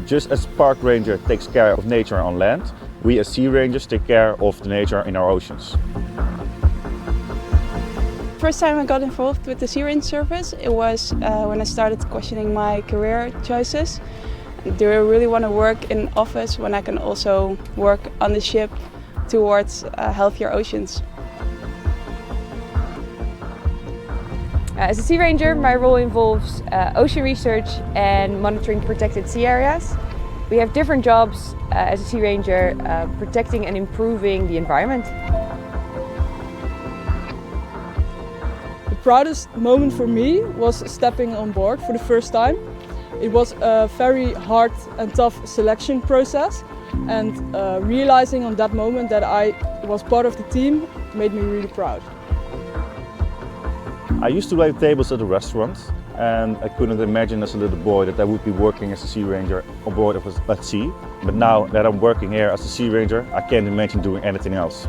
Just as park ranger takes care of nature on land, we as sea rangers take care of the nature in our oceans. First time I got involved with the Sea Range service, it was when I started questioning my career choices. Do I really want to work in office when I can also work on the ship towards healthier oceans? As a Sea Ranger, my role involves ocean research and monitoring protected sea areas. We have different jobs as a Sea Ranger, protecting and improving the environment. The proudest moment for me was stepping on board for the first time. It was a very hard and tough selection process, and realizing on that moment that I was part of the team made me really proud. I used to wait tables at a restaurant, and I couldn't imagine as a little boy that I would be working as a Sea Ranger on board at sea. But now that I'm working here as a Sea Ranger, I can't imagine doing anything else.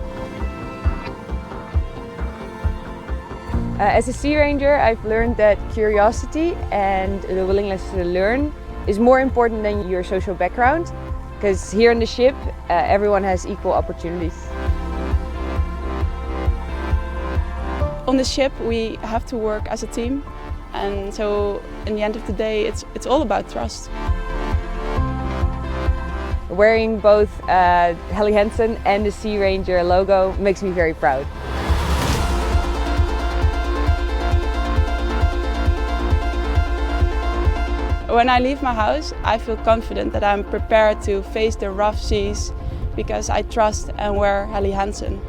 As a Sea Ranger, I've learned that curiosity and the willingness to learn is more important than your social background, because here on the ship, everyone has equal opportunities. On the ship we have to work as a team, and so in the end of the day it's all about trust. Wearing both Helly Hansen and the Sea Ranger logo makes me very proud. When I leave my house, I feel confident that I'm prepared to face the rough seas because I trust and wear Helly Hansen.